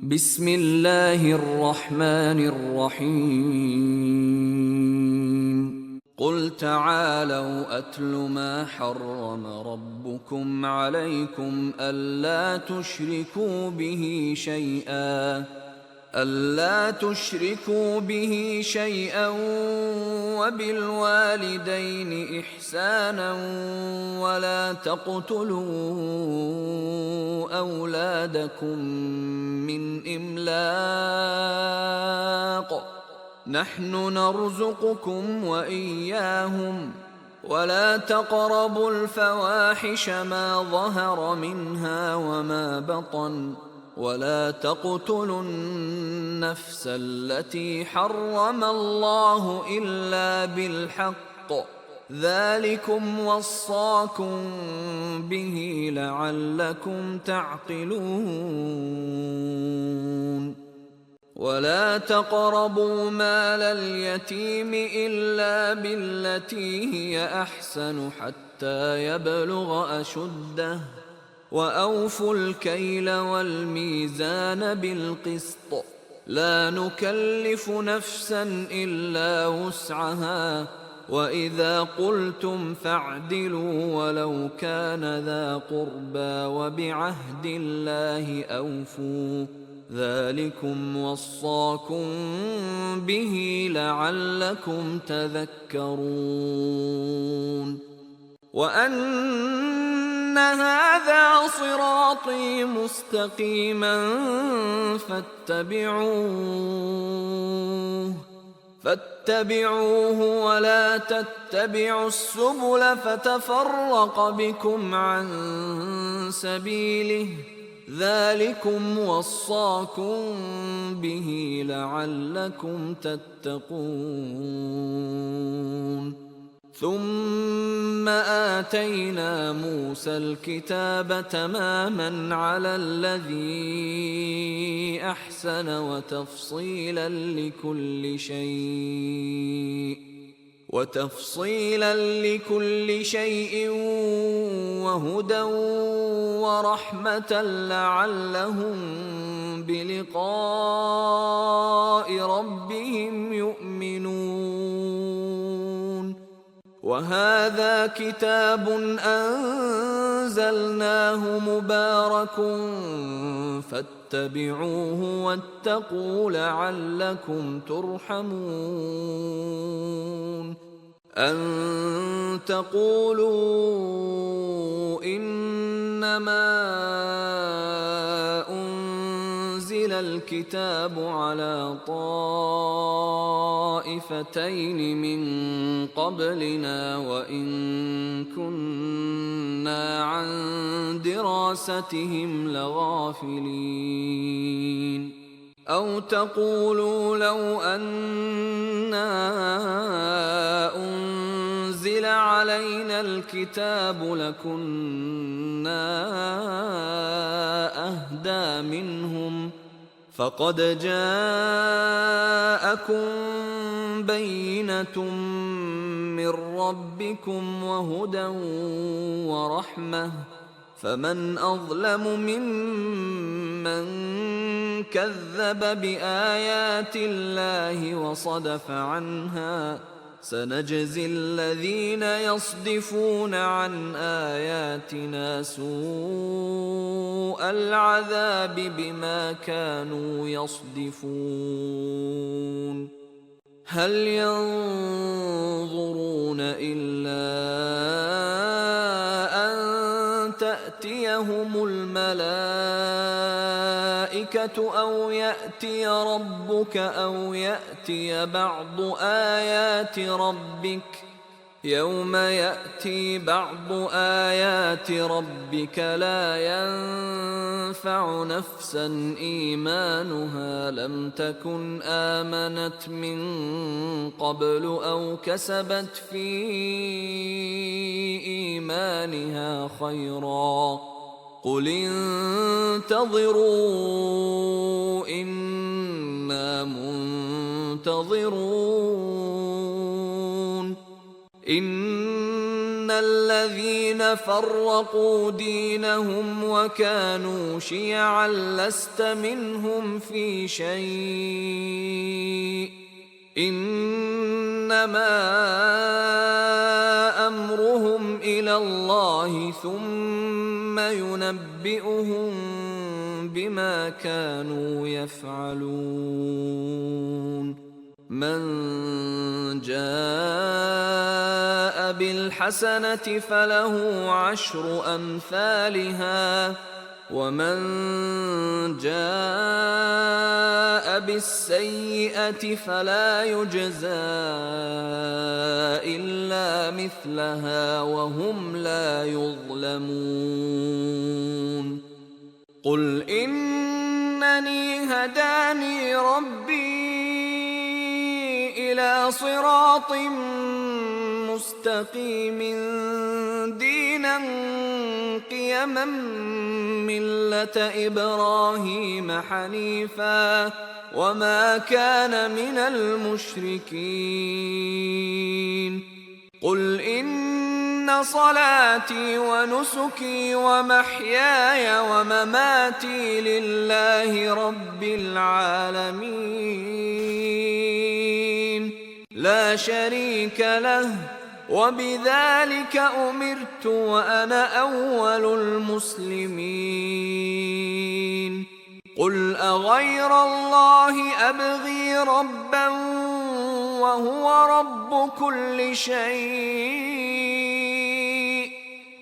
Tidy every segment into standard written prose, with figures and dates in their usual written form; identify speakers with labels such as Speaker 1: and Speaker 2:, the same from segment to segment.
Speaker 1: بسم الله الرحمن الرحيم قل تعالوا أتل ما حرم ربكم عليكم ألا تشركوا به شيئا وبالوالدين إحسانا ولا تقتلوا أولادكم من إملاق نحن نرزقكم وإياهم ولا تقربوا الفواحش ما ظهر منها وما بطن ولا تقتلوا النفس التي حرم الله إلا بالحق ذلكم وصاكم به لعلكم تعقلون ولا تقربوا مال اليتيم إلا بالتي هي أحسن حتى يبلغ أشده وأوفوا الكيل والميزان بالقسط لا نكلف نفسا إلا وسعها وإذا قلتم فاعدلوا ولو كان ذا قربى وبعهد الله أوفوا ذلكم وصاكم به لعلكم تذكرون وأن هذا صراطي مستقيما فاتبعوه ولا تتبعوا السبل فتفرق بكم عن سبيله ذلكم وصاكم به لعلكم تتقون ثم آتينا موسى الكتاب تماما على الذي أحسن وتفصيلا لكل شيء وهدى ورحمة لعلهم بلقاء ربهم يؤمنون وهذا كتاب أنزلناه مبارك فاتبعوه واتقوا لعلكم ترحمون أن تقولوا إنما أنزل الكتاب على طائفتين من قبلنا وإن كنا عن دراستهم لغافلين أو تقولوا لو أنا أنزل علينا الكتاب لكنا أهدى منهم فقد جاءكم بينة من ربكم وهدى ورحمة فمن أظلم ممن كذب بآيات الله وصدف عنها سنجزي الذين يصدفون عن آياتنا سوء العذاب بما كانوا يصدفون هل ينظرون إلا أن تأتيهم الملائكة أو يأتي ربك أو يأتي بعض آيات ربك يوم يأتي بعض آيات ربك لا ينفع نفسا إيمانها لم تكن آمنت من قبل أو كسبت في إيمانها خيرا قل انتظروا إنا منتظرون إن الذين فرقوا دينهم وكانوا شيعا لست منهم في شيء إنما أمرهم إلى الله ثم ينبئهم بما كانوا يفعلون من جاء بالحسنة فله 10 أمثالها ومن جاء بالسيئة فلا يجزى إلا مثلها وهم لا يظلمون قل إنني هداني ربي إلى صراط مستقيم دينا قيما ملة إبراهيم حنيفا وما كان من المشركين قل إن صلاتي ونسكي ومحياي ومماتي لله رب العالمين لا شريك له وبذلك أمرت وأنا أول المسلمين قل أغير الله أبغي ربا وهو رب كل شيء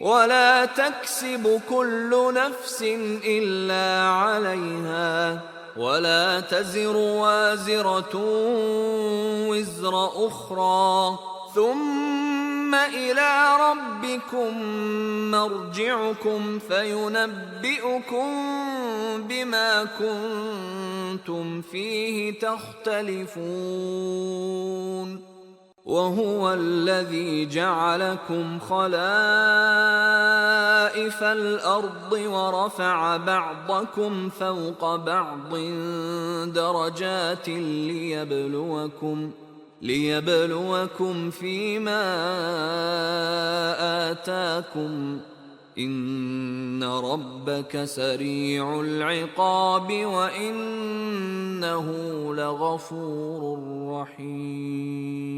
Speaker 1: ولا تكسب كل نفس إلا عليها ولا تزر وازرة وزر أخرى ثم إلى ربكم مرجعكم فينبئكم بما كنتم فيه تختلفون وهو الذي جعلكم خلائف الأرض ورفع بعضكم فوق بعض درجات ليبلوكم فيما آتاكم إن ربك سريع العقاب وإنه لغفور رحيم